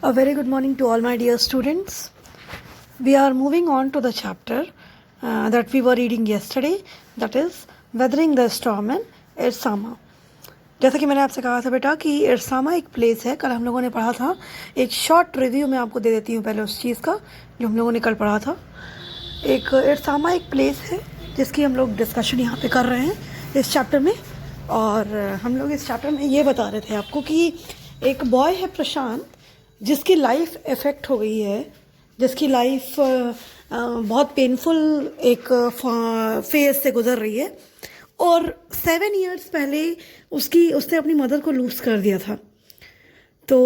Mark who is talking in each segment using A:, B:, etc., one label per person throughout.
A: A very good morning to all my dear students. We are moving on to the chapter that we were reading yesterday, that is Weathering the Storm in Irsama. जैसा कि मैंने आपसे कहा था बेटा कि इरसामा एक place है, कल हम लोगों ने पढ़ा था। एक शॉर्ट रिव्यू मैं आपको दे देती हूँ पहले उस चीज़ का जो हम लोगों ने कल पढ़ा था। एक इरसामा एक प्लेस है जिसकी हम लोग डिस्कशन यहाँ पे कर रहे हैं इस चैप्टर में। और हम लोग इस चैप्टर में ये बता रहे थे आपको कि एक बॉय है प्रशांत, जिसकी लाइफ इफ़ेक्ट हो गई है, जिसकी लाइफ बहुत पेनफुल एक फेज से गुजर रही है। और 7 इयर्स पहले उसने अपनी मदर को लूज़ कर दिया था। तो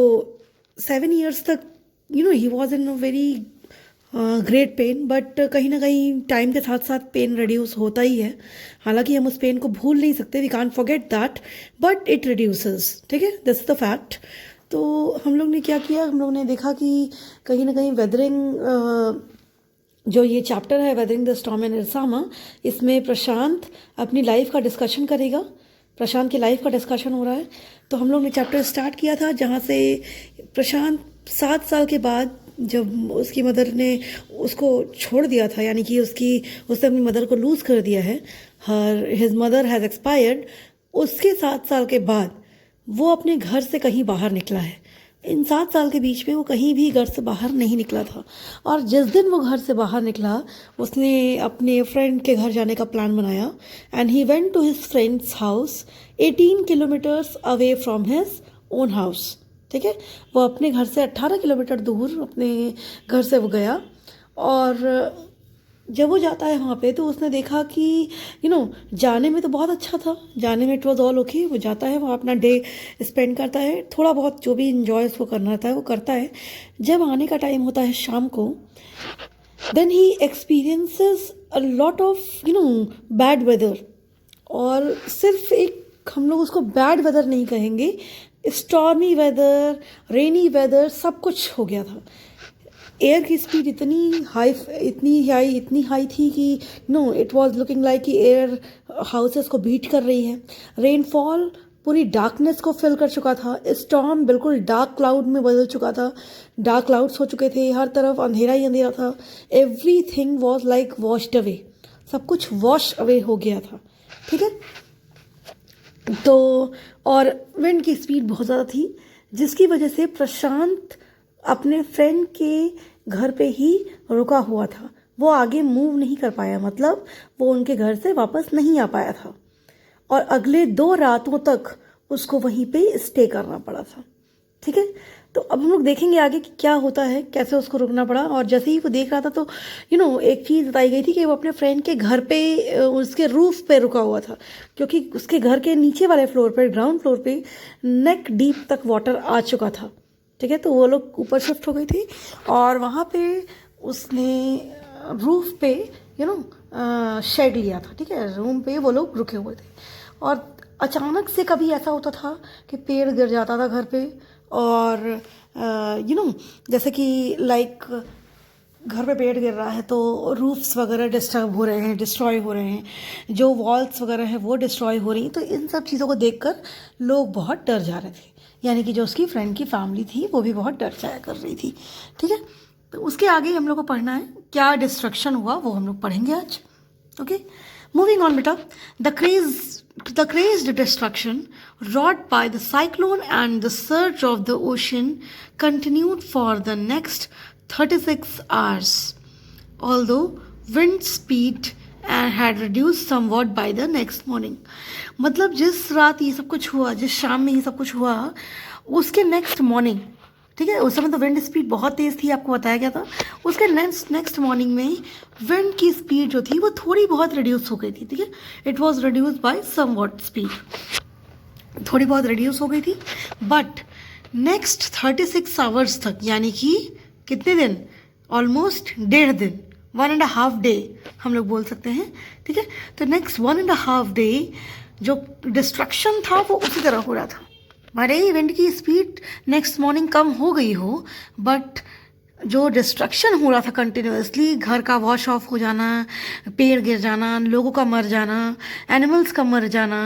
A: 7 इयर्स तक he was in a very great pen, but कहीं ना कहीं टाइम के साथ साथ पेन रिड्यूस होता ही है। हालांकि हम उस पेन को भूल नहीं सकते, we can't forget that, but it reduces. ठीक है, दिस इज द फैक्ट। तो हम लोग ने क्या किया, हम लोग ने देखा कि कहीं ना कहीं वेदरिंग जो ये चैप्टर है वेदरिंग द स्टॉर्म इन इरसामा, इसमें प्रशांत अपनी लाइफ का डिस्कशन करेगा। प्रशांत की लाइफ का डिस्कशन हो रहा है। तो हम लोग ने चैप्टर स्टार्ट किया था जहाँ से प्रशांत 7 साल के बाद, जब उसकी मदर ने उसको छोड़ दिया था, यानी कि उसने अपनी मदर को लूज़ कर दिया है, हिज मदर हैज़ एक्सपायर्ड, उसके 7 साल के बाद वो अपने घर से कहीं बाहर निकला है। इन 7 साल के बीच में वो कहीं भी घर से बाहर नहीं निकला था। और जिस दिन वो घर से बाहर निकला, उसने अपने फ्रेंड के घर जाने का प्लान बनाया and he went to his friends house 18 kilometres away from his own house. ठीक है, वो अपने घर से 18 किलोमीटर दूर अपने घर से वो गया। और जब वो जाता है वहाँ पे तो उसने देखा कि जाने में तो बहुत अच्छा था, जाने में इट वॉज ऑल ओके। वो जाता है, वहाँ अपना डे स्पेंड करता है, थोड़ा बहुत जो भी इंजॉय वो करना था वो करता है। जब आने का टाइम होता है शाम को, then he experiences a lot of bad weather. और सिर्फ एक, हम लोग उसको बैड वेदर नहीं कहेंगे, स्टॉर्मी वेदर, रेनी वेदर, सब कुछ हो गया था। एयर की स्पीड इतनी हाई थी कि इट वाज लुकिंग लाइक कि एयर हाउसेस को बीट कर रही है। रेनफॉल पूरी डार्कनेस को फिल कर चुका था। स्टॉर्म बिल्कुल डार्क क्लाउड में बदल चुका था, डार्क क्लाउड्स हो चुके थे, हर तरफ अंधेरा ही अंधेरा था। Everything was like washed away, सब कुछ वॉश अवे हो गया था। ठीक है, तो और विंड की स्पीड बहुत ज़्यादा थी, जिसकी वजह से प्रशांत अपने फ्रेंड के घर पे ही रुका हुआ था। वो आगे मूव नहीं कर पाया, मतलब वो उनके घर से वापस नहीं आ पाया था। और अगले 2 रातों तक उसको वहीं पे स्टे करना पड़ा था। ठीक है, तो अब हम लोग देखेंगे आगे कि क्या होता है, कैसे उसको रुकना पड़ा। और जैसे ही वो देख रहा था तो एक चीज़ बताई गई थी कि वो अपने फ्रेंड के घर पे, उसके रूफ पे रुका हुआ था, क्योंकि उसके घर के नीचे वाले फ्लोर पे, ग्राउंड फ्लोर पे नेक डीप तक वाटर आ चुका था। ठीक है, तो वो लोग ऊपर शिफ्ट हो गई थी और वहाँ पे उसने रूफ पे शेड लिया था। ठीक है, रूम पे वो लोग रुके हुए थे। और अचानक से कभी ऐसा होता था कि पेड़ गिर जाता था घर पे, और जैसे कि लाइक घर पे पेड़ गिर रहा है तो रूफ्स वगैरह डिस्टर्ब हो रहे हैं, डिस्ट्रॉय हो रहे हैं, जो वॉल्स वगैरह हैं वो डिस्ट्रॉय हो रही हैं। तो इन सब चीज़ों को देखकर लोग बहुत डर जा रहे थे, यानी कि जो उसकी फ्रेंड की फैमिली थी वो भी बहुत डर जाया कर रही थी। ठीक है, तो उसके आगे हम लोग को पढ़ना है क्या डिस्ट्रक्शन हुआ, वो हम लोग पढ़ेंगे आज। ओके, मूविंग ऑन बेटा। The crazed destruction wrought by the cyclone and the surge of the ocean continued for the next 36 hours, although wind speed had reduced somewhat by the next morning. मतलब जिस रात ये सब कुछ हुआ, जिस शाम में ये सब कुछ हुआ, उसके नेक्स्ट मॉर्निंग, ठीक है, उस समय तो विंड स्पीड बहुत तेज़ थी, आपको बताया गया था। उसके नेक्स्ट मॉर्निंग में विंड की स्पीड जो थी वो थोड़ी बहुत रिड्यूस हो गई थी। ठीक है, it was reduce by somewhat speed, थोड़ी बहुत रिड्यूस हो गई थी। बट नेक्स्ट 36 आवर्स तक, यानी कि कितने दिन, ऑलमोस्ट 1.5 दिन, 1.5 डे हम लोग बोल सकते हैं। ठीक है, तो नेक्स्ट 1.5 डे जो डिस्ट्रक्शन था वो उसी तरह हो रहा था। भले ही विंड की स्पीड नेक्स्ट मॉर्निंग कम हो गई हो, बट जो डिस्ट्रक्शन हो रहा था कंटिन्यूअसली, घर का वॉश ऑफ हो जाना, पेड़ गिर जाना, लोगों का मर जाना, एनिमल्स का मर जाना,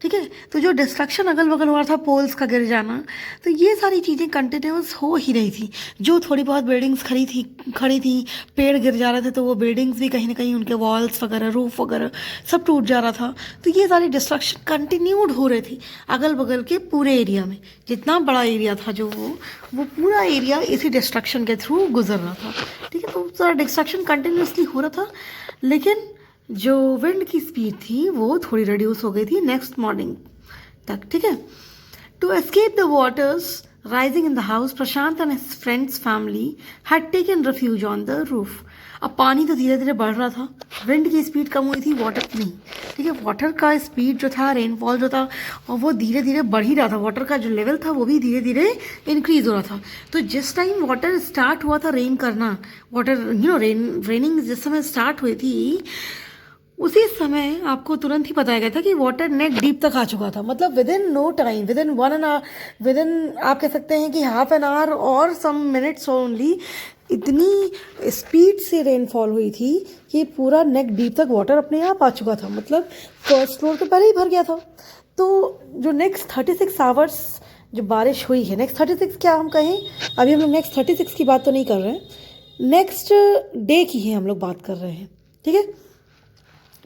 A: ठीक है, तो जो डिस्ट्रक्शन अगल बगल हो रहा था, पोल्स का गिर जाना, तो ये सारी चीज़ें कंटिन्यूअस हो ही रही थी। जो थोड़ी बहुत बिल्डिंग्स खड़ी थी, पेड़ गिर जा रहे थे, तो वो बिल्डिंग्स भी कहीं ना कहीं उनके वॉल्स वगैरह, रूफ वगैरह सब टूट जा रहा था। तो ये सारी डिस्ट्रक्शन कंटिन्यूड हो रही थी अगल बगल के पूरे एरिया में। जितना बड़ा एरिया था जो वो पूरा एरिया इसी डिस्ट्रक्शन के थ्रू गुजर रहा था, ठीक है। तो सारा डिस्ट्रक्शन कंटिन्यूसली हो रहा था, लेकिन जो विंड की स्पीड थी वो थोड़ी रिड्यूस हो गई थी नेक्स्ट मॉर्निंग तक, ठीक है। To escape the waters rising in the house, Prashant and his friends family had taken refuge on the roof. अब पानी तो धीरे धीरे बढ़ रहा था, विंड की स्पीड कम हुई थी, वाटर की नहीं, ठीक है। वाटर का स्पीड जो था, रेनफॉल जो था, और वो धीरे धीरे बढ़ ही रहा था। वाटर का जो लेवल था वो भी धीरे धीरे इंक्रीज हो रहा था। तो जिस टाइम वाटर स्टार्ट हुआ था रेन करना, वाटर रेनिंग जिस समय स्टार्ट हुई थी, उसी समय आपको तुरंत ही बताया गया था कि वाटर नेक डीप तक आ चुका था। मतलब within no time, within 1 hour, within आप कह सकते हैं कि हाफ एन आवर और सम मिनट्स ओनली, इतनी स्पीड से रेनफॉल हुई थी कि पूरा नेक डीप तक वाटर अपने आप आ चुका था। मतलब फर्स्ट फ्लोर तो पहले ही भर गया था। तो जो नेक्स्ट 36 आवर्स जो बारिश हुई है, नेक्स्ट 36 क्या हम कहें, अभी हम लोग नेक्स्ट 36 की बात तो नहीं कर रहे हैं, नेक्स्ट डे की ही हम लोग बात कर रहे हैं, ठीक है।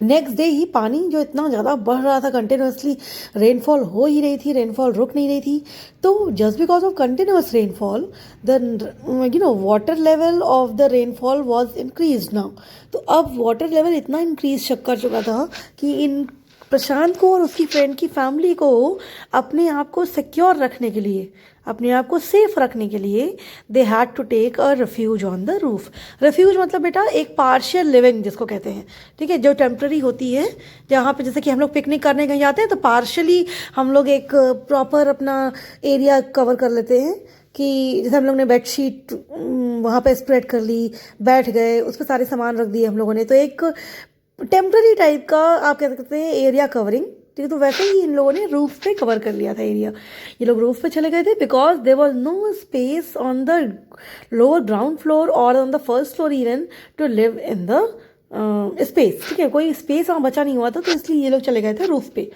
A: नेक्स्ट डे ही पानी जो इतना ज़्यादा बढ़ रहा था, कंटिन्यूसली रेनफॉल हो ही रही थी, रेनफॉल रुक नहीं रही थी। तो just because of continuous rainfall the water level of the rainfall was increase now. तो अब वाटर लेवल इतना इंक्रीज कर चुका था कि इन प्रशांत को और उसकी फ्रेंड की फैमिली को अपने आप को सिक्योर रखने के लिए, अपने आप को सेफ रखने के लिए, they had to take a refuge on the roof. Refuge मतलब बेटा एक पार्शियल लिविंग जिसको कहते हैं, ठीक है, जो टेम्प्रेरी होती है, जहाँ पे जैसे कि हम लोग पिकनिक करने कहीं जाते हैं तो पार्शियली हम लोग एक प्रॉपर अपना एरिया कवर कर लेते हैं, कि जैसे हम लोग ने बेडशीट वहाँ पे स्प्रेड कर ली, बैठ गए, उस पर सारे सामान रख दिए हम लोगों ने, तो एक टेम्प्रेरी टाइप का आप कह सकते हैं एरिया कवरिंग, ठीक है। तो वैसे ही इन लोगों ने रूफ पे कवर कर लिया था एरिया। ये लोग रूफ पे चले गए थे because there was no space on the lower ground floor और on the first floor even to live in the space, ठीक है। कोई स्पेस वहाँ बचा नहीं हुआ था, तो इसलिए ये लोग चले गए थे रूफ पे।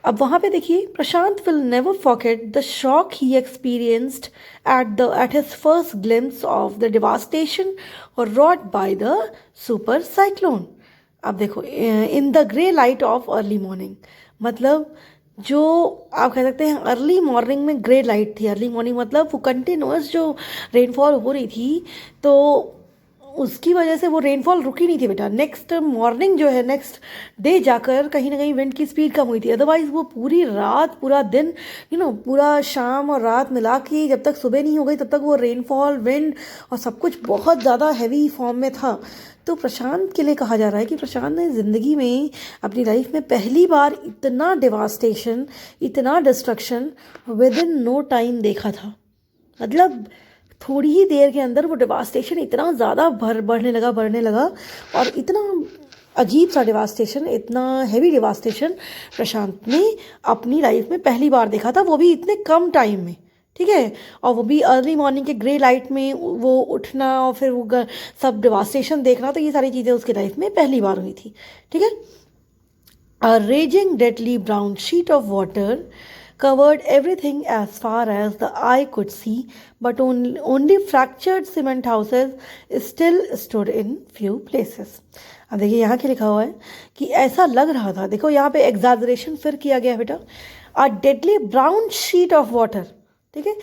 A: अब वहाँ पे देखिए, Prashant will never forget the shock he experienced at his first glimpse of the devastation wrought by the super cyclone. अब देखो, in the grey light of early morning, मतलब जो आप कह सकते हैं अर्ली मॉर्निंग में ग्रे लाइट थी। अर्ली मॉर्निंग मतलब वो कंटिन्यूअस जो रेनफॉल हो रही थी, तो उसकी वजह से वो रेनफॉल रुकी नहीं थी बेटा। नेक्स्ट मॉर्निंग जो है, नेक्स्ट डे जाकर कहीं ना कहीं विंड की स्पीड कम हुई थी। अदरवाइज वो पूरी रात, पूरा दिन, पूरा शाम और रात मिला के जब तक सुबह नहीं हो गई तब तक वो रेनफॉल, विंड और सब कुछ बहुत ज़्यादा हैवी फॉर्म में था। तो प्रशांत के लिए कहा जा रहा है कि प्रशांत ने ज़िंदगी में, अपनी लाइफ में पहली बार इतना डिवास्टेशन, इतना destruction within no time देखा था। मतलब थोड़ी ही देर के अंदर वो डिवास्टेशन इतना ज़्यादा बढ़ने लगा और इतना अजीब सा डिवास्टेशन, इतना हैवी डिवास्टेशन प्रशांत ने अपनी लाइफ में पहली बार देखा था, वो भी इतने कम टाइम में, ठीक है। और वो भी अर्ली मॉर्निंग के ग्रे लाइट में वो उठना और फिर वो सब डिवास्टेशन देखना, तो ये सारी चीज़ें उसकी लाइफ में पहली बार हुई थी, ठीक है। A raging deadly brown sheet of water covered everything as far as the eye could see, but only fractured cement houses still stood in few places. अब देखिए यहाँ क्या लिखा हुआ है कि ऐसा लग रहा था, देखो यहाँ पे एग्जैजरेशन फिर किया गया बेटा, a deadly brown sheet of water, ठीक है।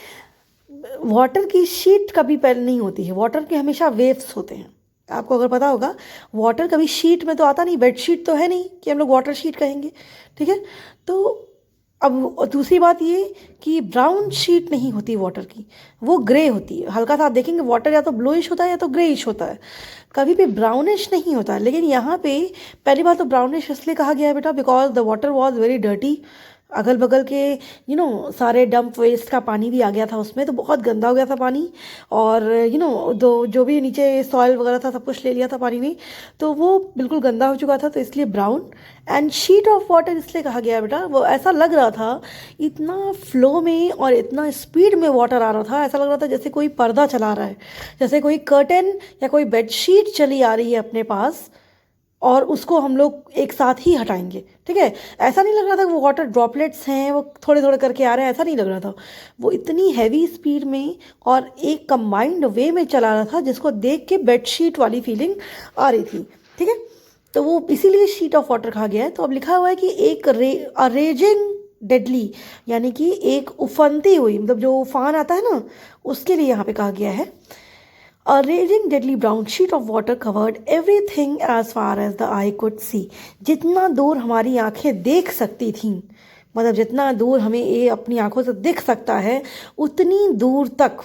A: वाटर की शीट कभी पहले नहीं होती है, वाटर के हमेशा वेव्स होते हैं। आपको अगर पता होगा, वाटर कभी शीट में तो आता नहीं, बेडशीट तो है नहीं कि हम लोग वाटर शीट कहेंगे, ठीक है। तो अब दूसरी बात ये कि ब्राउन शीट नहीं होती वाटर की, वो ग्रे होती है। हल्का सा आप देखेंगे वाटर या तो ब्लूइश होता है या तो ग्रेइश होता है, कभी भी ब्राउनिश नहीं होता है। लेकिन यहाँ पे पहली बात तो ब्राउनिश इसलिए कहा गया है बेटा because the water was very dirty, अगल बगल के सारे डंप वेस्ट का पानी भी आ गया था उसमें, तो बहुत गंदा हो गया था पानी। और जो भी नीचे सॉइल वगैरह था सब कुछ ले लिया था पानी में, तो वो बिल्कुल गंदा हो चुका था, तो इसलिए brown. And sheet of water इसलिए कहा गया बेटा, वो ऐसा लग रहा था इतना फ्लो में और इतना स्पीड में वाटर आ रहा था, ऐसा लग रहा था जैसे कोई पर्दा चला रहा है, जैसे कोई कर्टन या कोई बेडशीट चली आ रही है अपने पास और उसको हम लोग एक साथ ही हटाएंगे। ठीक है, ऐसा नहीं लग रहा था वो वाटर ड्रॉपलेट्स हैं वो थोड़े थोड़े करके आ रहे हैं, ऐसा नहीं लग रहा था। वो इतनी हैवी स्पीड में और एक कंबाइंड वे में चला रहा था जिसको देख के बेडशीट वाली फीलिंग आ रही थी। ठीक है, तो वो इसीलिए शीट ऑफ वाटर कहा गया है। तो अब लिखा हुआ है कि एक रेजिंग डेडली, यानी कि एक उफनती हुई, मतलब जो उफान आता है ना, उसके लिए यहाँ पे कहा गया है। A raging deadly brown sheet of water covered everything as far as the eye could see. जितना दूर हमारी आंखें देख सकती थीं, मतलब जितना दूर हमें ये अपनी आंखों से दिख सकता है उतनी दूर तक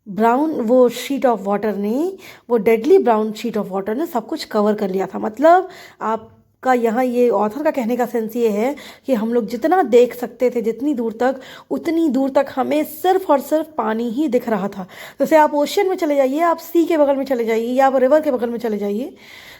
A: ब्राउन वो शीट ऑफ वाटर ने, वो deadly brown sheet of water ने सब कुछ कवर कर लिया था। मतलब आपका यहाँ ये ऑथर का कहने का सेंस ये है कि हम लोग जितना देख सकते थे जितनी दूर तक, उतनी दूर तक हमें सिर्फ और सिर्फ पानी ही दिख रहा था। जैसे आप ओशियन में चले जाइए, आप सी के बगल में चले जाइए या आप रिवर के बगल में चले जाइए,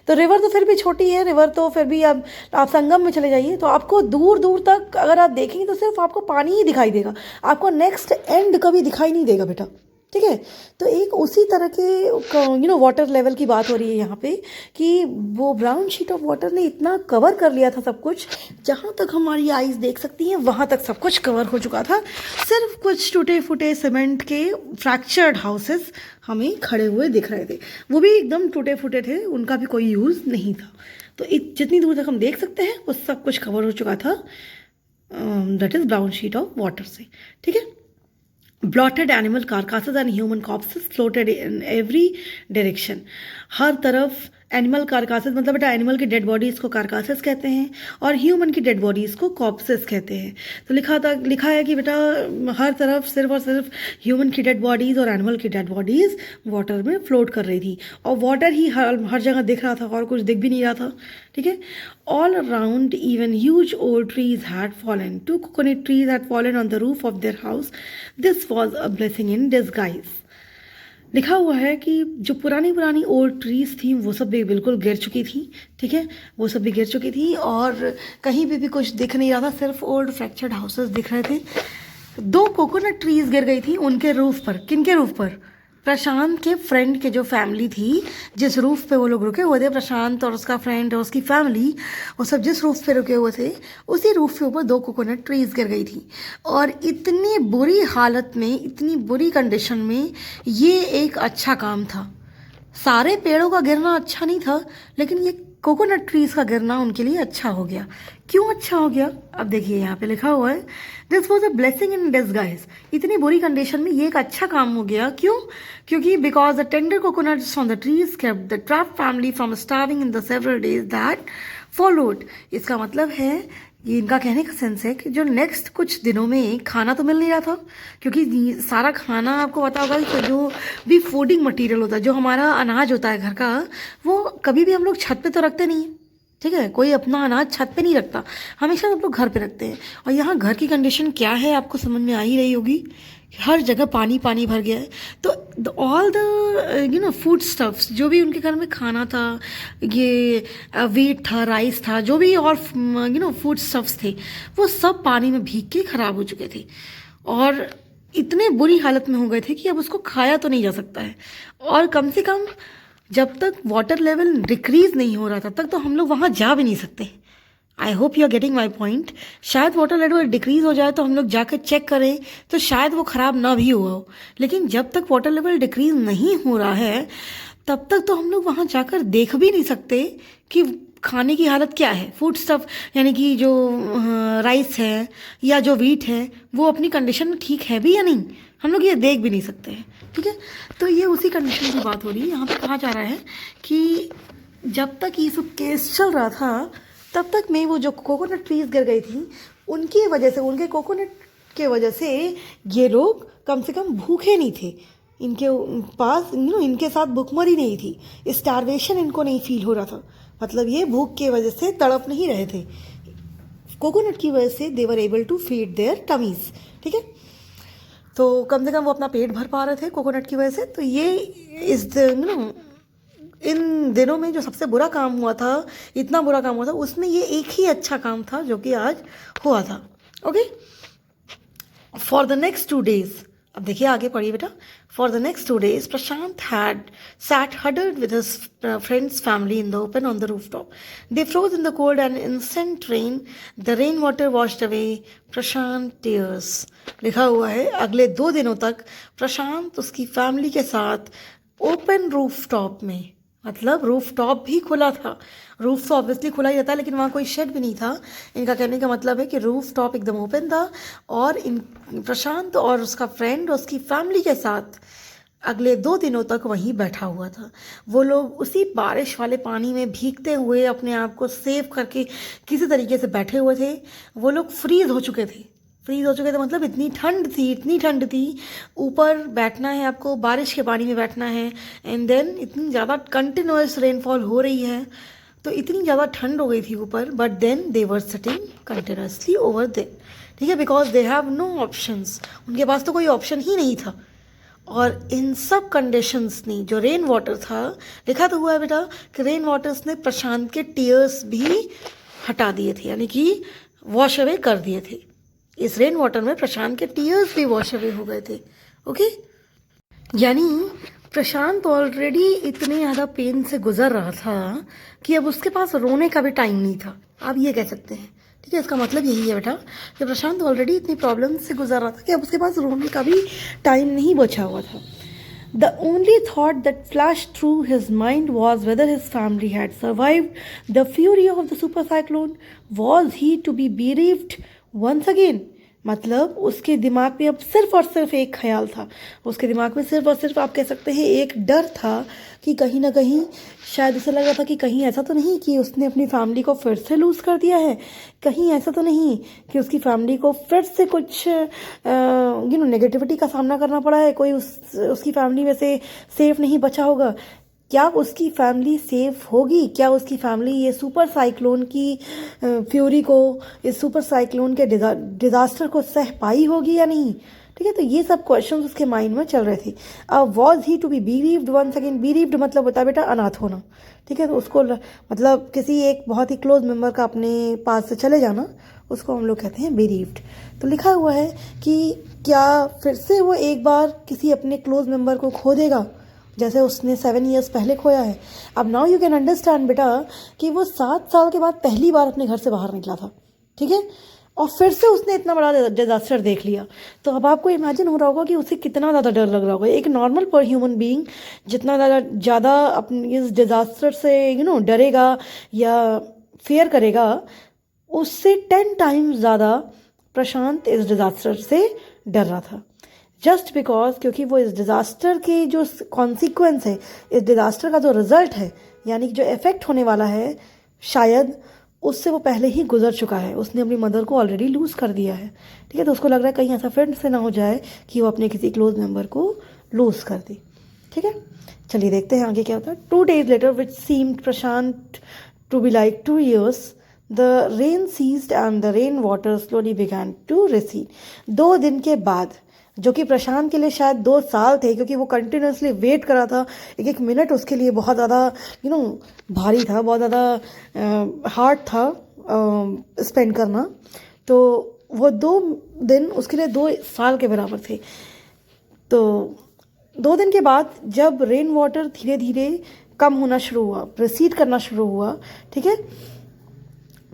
A: तो रिवर तो फिर भी छोटी है, रिवर तो फिर भी आप संगम में चले जाइए तो आपको दूर दूर तक अगर आप देखेंगे तो सिर्फ आपको पानी ही दिखाई देगा, आपको नेक्स्ट एंड कभी दिखाई नहीं देगा बेटा। ठीक है, तो एक उसी तरह के वाटर लेवल की बात हो रही है यहाँ पे कि वो ब्राउन शीट ऑफ वाटर ने इतना कवर कर लिया था सब कुछ, जहाँ तक हमारी आईज देख सकती हैं वहाँ तक सब कुछ कवर हो चुका था। सिर्फ कुछ टूटे फूटे सीमेंट के फ्रैक्चर्ड हाउसेस हमें खड़े हुए दिख रहे थे, वो भी एकदम टूटे फूटे थे, उनका भी कोई यूज़ नहीं था। तो जितनी दूर तक हम देख सकते हैं वो सब कुछ कवर हो चुका था, that is brown sheet of water से। ठीक है, bloated animal carcasses and human corpses floated in every direction. हर तरफ एनिमल कार्कासेस, मतलब बेटा एनिमल की डेड बॉडीज़ को कार्कासेस कहते हैं और ह्यूमन की डेड बॉडीज़ को कॉप्सेस कहते हैं। तो लिखा है कि बेटा हर तरफ सिर्फ और सिर्फ ह्यूमन की डेड बॉडीज़ और एनिमल की डेड बॉडीज़ वाटर में फ्लोट कर रही थी और वाटर ही हर जगह दिख रहा था और कुछ दिख भी नहीं रहा था। ठीक है, all around even huge old trees had fallen, 2 coconut trees had fallen on the roof of their house. This was a blessing in disguise. लिखा हुआ है कि जो पुरानी ओल्ड ट्रीज थी वो सब भी बिल्कुल गिर चुकी थी। ठीक है, वो सब भी गिर चुकी थी और कहीं भी कुछ दिख नहीं रहा था, सिर्फ ओल्ड फ्रैक्चर्ड हाउसेस दिख रहे थे। 2 कोकोनट ट्रीज गिर गई थी उनके रूफ पर। किनके रूफ पर? प्रशांत के फ्रेंड के जो फैमिली थी, जिस रूफ पे वो लोग रुके हुए थे, प्रशांत और उसका फ्रेंड और उसकी फैमिली, वो सब जिस रूफ पे रुके हुए थे उसी रूफ के ऊपर 2 कोकोनट ट्रीज गिर गई थी। और इतनी बुरी हालत में, इतनी बुरी कंडीशन में ये एक अच्छा काम था। सारे पेड़ों का गिरना अच्छा नहीं था, लेकिन ये कोकोनट ट्रीज का गिरना उनके लिए अच्छा हो गया। क्यों अच्छा हो गया? अब देखिए यहाँ पे लिखा हुआ है, this was a blessing in disguise. इतनी बुरी कंडीशन में ये एक अच्छा काम हो गया। क्यों? क्योंकि because the tender coconuts from the trees kept the trapped family from starving in the several days that followed. इसका मतलब है, ये इनका कहने का सेंस है कि जो नेक्स्ट कुछ दिनों में खाना तो मिल नहीं रहा था, क्योंकि सारा खाना आपको पता होगा कि जो भी फूडिंग मटेरियल होता है, जो हमारा अनाज होता है घर का, वो कभी भी हम लोग छत पे तो रखते नहीं है। ठीक है, कोई अपना अनाज छत पे नहीं रखता, हमेशा हम लोग घर पे रखते हैं। और यहाँ घर की कंडीशन क्या है आपको समझ में आ ही रही होगी, हर जगह पानी पानी भर गया है। तो ऑल द फूड स्टफ्स, जो भी उनके घर में खाना था, ये वीट था, राइस था, जो भी और फूड स्टफ्स थे, वो सब पानी में भीग के ख़राब हो चुके थे और इतने बुरी हालत में हो गए थे कि अब उसको खाया तो नहीं जा सकता है। और कम से कम जब तक वाटर लेवल डिक्रीज़ नहीं हो रहा तब तक तो हम लोग वहाँ जा भी नहीं सकते। I hope you are getting my point. शायद वाटर लेवल डिक्रीज़ हो जाए तो हम लोग जाकर चेक करें तो शायद वो ख़राब ना भी हुआ हो, लेकिन जब तक वाटर लेवल डिक्रीज़ नहीं हो रहा है तब तक तो हम लोग वहाँ जाकर देख भी नहीं सकते कि खाने की हालत क्या है। फूड स्टफ यानी कि जो राइस है या जो वीट है वो अपनी कंडीशन में ठीक है भी या नहीं, हम लोग ये देख भी नहीं सकते हैं। ठीक है, तो ये उसी कंडीशन की बात हो रही है। यहाँ पे कहा जा रहा है कि जब तक ये सब केस चल रहा था तब तक में वो जो कोकोनट ट्रीज गिर गई थी उनकी वजह से, उनके कोकोनट के वजह से ये लोग कम से कम भूखे नहीं थे। इनके पास इनके साथ भूखमरी नहीं थी, स्टारवेशन इनको नहीं फील हो रहा था। मतलब ये भूख की वजह से तड़प नहीं रहे थे, कोकोनट की वजह से they were able to feed their tummies, ठीक है। तो कम से कम वो अपना पेट भर पा रहे थे कोकोनट की वजह से। तो ये इस इन दिनों में जो सबसे बुरा काम हुआ था, इतना बुरा काम हुआ था, उसमें ये एक ही अच्छा काम था जो कि आज हुआ था। Okay, for the next 2 days, अब देखिए आगे पढ़िए बेटा। For the next 2 days Prashant had sat huddled with his friend's family in the open on the rooftop. They froze in the cold and instant rain. The rainwater washed away Prashant tears. लिखा हुआ है अगले 2 दिनों तक प्रशांत उसकी family के साथ open rooftop में, मतलब रूफटॉप भी खुला था। रूफ तो ऑब्वियसली खुला ही रहता है, लेकिन वहाँ कोई शेड भी नहीं था। इनका कहने का मतलब है कि रूफ टॉप एकदम ओपन था और इन प्रशांत और उसका फ्रेंड उसकी फैमिली के साथ अगले 2 दिनों तक वहीं बैठा हुआ था। वो लोग उसी बारिश वाले पानी में भीगते हुए अपने आप को सेव करके किसी तरीके से बैठे हुए थे। वो लोग फ्रीज हो चुके थे मतलब इतनी ठंड थी। ऊपर बैठना है आपको, बारिश के पानी में बैठना है, एंड देन इतनी ज़्यादा कंटिन्यूअस रेनफॉल हो रही है, तो इतनी ज़्यादा ठंड हो गई थी ऊपर। But then they were sitting continuously over then, ठीक है, because they have no options, उनके पास तो कोई ऑप्शन ही नहीं था। और इन सब कंडीशंस ने जो रेन वाटर था, लिखा तो हुआ है बेटा कि रेन वाटर्स ने प्रशांत के टीयर्स भी हटा दिए थे, यानी कि वॉश अवे कर दिए थे। इस रेन वाटर में प्रशांत के टीयर्स भी वॉश अवे हो गए थे। ओके, यानी प्रशांत ऑलरेडी इतने ज़्यादा पेन से गुजर रहा था कि अब उसके पास रोने का भी टाइम नहीं था, आप ये कह सकते हैं, ठीक है। इसका मतलब यही है बेटा कि प्रशांत ऑलरेडी इतनी प्रॉब्लम से गुजर रहा था कि अब उसके पास रोने का भी टाइम नहीं बचा हुआ था। The only thought that flashed through his mind was whether his family had survived the fury of the super cyclone. Was he to be bereaved once again? मतलब उसके दिमाग में अब सिर्फ और सिर्फ एक ख्याल था, उसके दिमाग में सिर्फ और सिर्फ आप कह सकते हैं एक डर था कि कहीं ना कहीं शायद उसे लग रहा था कि कहीं ऐसा तो नहीं कि उसने अपनी फैमिली को फिर से लूज़ कर दिया है, कहीं ऐसा तो नहीं कि उसकी फैमिली को फिर से कुछ नेगेटिविटी का सामना करना पड़ा है, कोई उसकी फैमिली में से सेफ नहीं बचा होगा। क्या उसकी फैमिली सेफ होगी? क्या उसकी फैमिली ये सुपर साइक्लोन की फ्यूरी को, इस सुपर साइक्लोन के डिज़ास्टर को सह पाई होगी या नहीं? ठीक है, तो ये सब क्वेश्चंस उसके माइंड में चल रहे थे। अब was he to be bereaved once again? Bereaved मतलब होता है बेटा अनाथ होना, ठीक है। तो उसको मतलब किसी एक बहुत ही क्लोज मेंबर का अपने पास से चले जाना, उसको हम लोग कहते हैं बीरीव्ड। तो लिखा हुआ है कि क्या फिर से वो एक बार किसी अपने क्लोज मेंबर को खो देगा जैसे उसने 7 years पहले खोया है। अब नाउ यू कैन अंडरस्टैंड बेटा कि वो 7 साल के बाद पहली बार अपने घर से बाहर निकला था, ठीक है, और फिर से उसने इतना बड़ा डिजास्टर देख लिया। तो अब आपको इमेजिन हो रहा होगा कि उसे कितना ज़्यादा डर लग रहा होगा। एक नॉर्मल पर ह्यूमन बीइंग जितना ज़्यादा अपनी इस डिजास्टर से डरेगा या फेयर करेगा, उससे 10 times ज़्यादा प्रशांत इस डिजास्टर से डर रहा था। जस्ट बिकॉज क्योंकि वो इस डिज़ास्टर के जो कॉन्सिक्वेंस है, इस डिज़ास्टर का जो रिजल्ट है, यानी कि जो इफेक्ट होने वाला है, शायद उससे वो पहले ही गुजर चुका है। उसने अपनी मदर को ऑलरेडी लूज़ कर दिया है, ठीक है। तो उसको लग रहा है कहीं ऐसा फिर से ना हो जाए कि वो अपने किसी क्लोज मेंबर को लूज़ कर दे, ठीक है। चलिए देखते हैं आगे क्या होता है। 2 days later, which seemed Prashant to be like 2 years, the rain ceased and the rain water slowly began to recede. 2 दिन के बाद, जो कि प्रशांत के लिए शायद 2 साल थे, क्योंकि वो कंटिन्यूसली वेट कर रहा था। एक एक मिनट उसके लिए बहुत ज़्यादा भारी था, बहुत ज़्यादा हार्ड था स्पेंड करना। तो वो 2 दिन उसके लिए 2 साल के बराबर थे। तो 2 दिन के बाद जब रेन वाटर धीरे धीरे कम होना शुरू हुआ, रिसीड करना शुरू हुआ, ठीक है,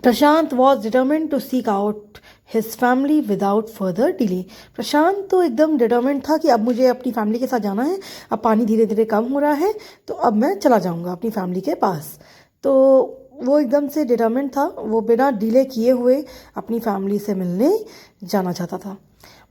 A: Prashant was determined to seek out his family without further delay. Prashant तो एकदम डिटर्मिन्ड था कि अब मुझे अपनी फैमिली के साथ जाना है, अब पानी धीरे धीरे कम हो रहा है, तो अब मैं चला जाऊंगा अपनी फैमिली के पास। तो वो एकदम से डिटर्मिन्ड था, वो बिना डिले किए हुए अपनी फैमिली से मिलने जाना चाहता था।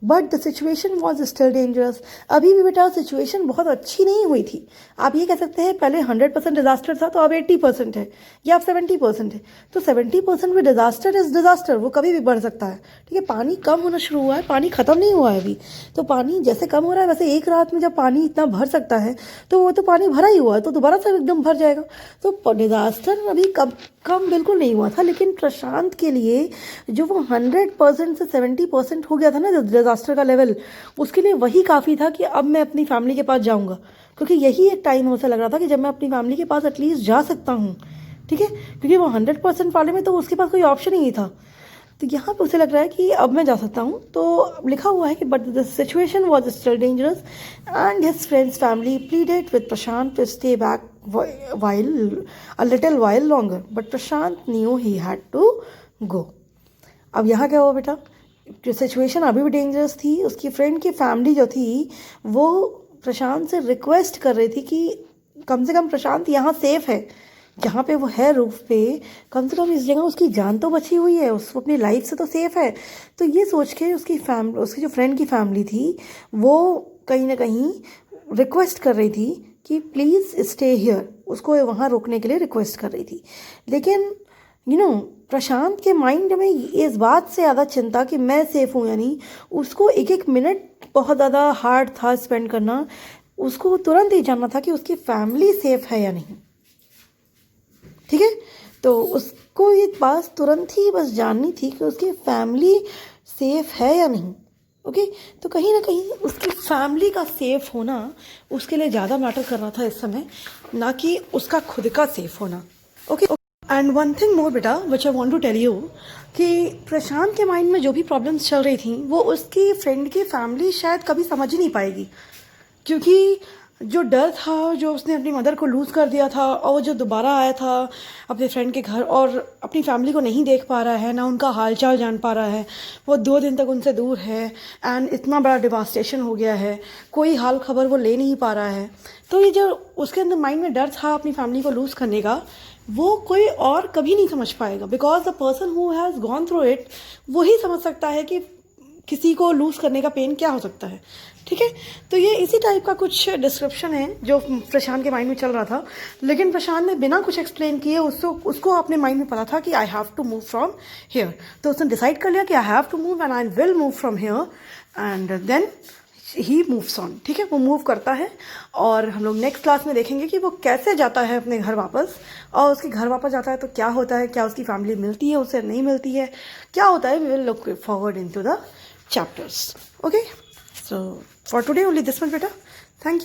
A: But the situation was still dangerous. अभी भी बेटा सिचुएशन बहुत अच्छी नहीं हुई थी। आप ये कह सकते हैं पहले 100% डिजास्टर था, तो अब 80% है या अब 70% है। तो 70% में डिजास्टर इज डिजास्टर, वो कभी भी बढ़ सकता है, ठीक है। पानी कम होना शुरू हुआ है, पानी खत्म नहीं हुआ है अभी। तो पानी जैसे कम हो रहा है, वैसे एक रात में जब पानी इतना भर सकता है, तो वो तो पानी भरा ही हुआ है, तो दोबारा से एकदम भर जाएगा। तो डिजास्टर अभी कम बिल्कुल नहीं हुआ था, लेकिन प्रशांत के लिए जो वो 100% से 70% हो गया था ना डिज़ास्टर का लेवल, उसके लिए वही काफ़ी था कि अब मैं अपनी फैमिली के पास जाऊंगा, क्योंकि यही एक टाइम उसे लग रहा था कि जब मैं अपनी फैमिली के पास एटलीस्ट जा सकता हूँ, ठीक है, क्योंकि वो 100% वाले में तो उसके पास कोई ऑप्शन ही नहीं था। तो यहाँ पे उसे लग रहा है कि अब मैं जा सकता हूँ। तो लिखा हुआ है कि but the situation was still dangerous and his friends family pleaded with Prashant to stay back a little while longer, but Prashant knew he had to go. अब यहाँ क्या हुआ बेटा, जो सिचुएशन अभी भी डेंजरस थी, उसकी फ्रेंड की फैमिली जो थी वो प्रशांत से रिक्वेस्ट कर रही थी कि कम से कम प्रशांत यहाँ सेफ है, जहाँ पे वो है रूफ पे, कम से कम इस जगह उसकी जान तो बची हुई है, उसको अपनी लाइफ से तो सेफ है। तो ये सोच के उसकी जो फ्रेंड की फैमिली थी वो कहीं ना कहीं रिक्वेस्ट कर रही थी कि प्लीज़ स्टे हियर, उसको वहाँ रोकने के लिए रिक्वेस्ट कर रही थी। लेकिन प्रशांत के माइंड में इस बात से ज़्यादा चिंता कि मैं सेफ़ हूँ या नहीं, उसको एक एक मिनट बहुत ज़्यादा हार्ड था स्पेंड करना। उसको तुरंत ही जानना था कि उसकी फैमिली सेफ़ है या नहीं, ठीक है। तो उसको ये बात तुरंत ही बस जाननी थी कि उसकी फैमिली सेफ़ है या नहीं, ओके। तो कहीं ना कहीं उसकी फैमिली का सेफ़ होना उसके लिए ज़्यादा मैटर कर रहा था इस समय, ना कि उसका खुद का सेफ़ होना, okay. And one thing more बेटा which I want to tell you कि प्रशांत के माइंड में जो भी प्रॉब्लम्स चल रही थी वो उसकी फ्रेंड की फैमिली शायद कभी समझ ही नहीं पाएगी, क्योंकि जो डर था, जो उसने अपनी मदर को लूज़ कर दिया था, और वो जो दोबारा आया था अपने फ्रेंड के घर और अपनी फैमिली को नहीं देख पा रहा है, ना उनका हालचाल जान पा रहा है, वो 2 दिन तक उनसे दूर है एंड इतना बड़ा डिवास्टेशन हो गया है, कोई हाल खबर वो ले नहीं पा रहा है। तो ये जो उसके अंदर माइंड में डर था अपनी फैमिली को लूज़ करने का, वो कोई और कभी नहीं समझ पाएगा, because the person who has gone through it वो ही समझ सकता है कि किसी को लूज़ करने का पेन क्या हो सकता है, ठीक है। तो ये इसी टाइप का कुछ डिस्क्रिप्शन है जो प्रशांत के माइंड में चल रहा था, लेकिन प्रशांत ने बिना कुछ एक्सप्लेन किए उसको अपने माइंड में पता था कि I have to move from here. तो उसने डिसाइड कर लिया कि I have to move and I will move from here, and then he moves on, ठीक है। वो मूव करता है और हम लोग नेक्स्ट क्लास में देखेंगे कि वो कैसे जाता है अपने घर वापस, और उसके घर वापस जाता है तो क्या होता है, क्या उसकी फैमिली मिलती है, उसे नहीं मिलती है, क्या होता है। We will look forward into the chapters, okay। So for today only this much beta, thank you।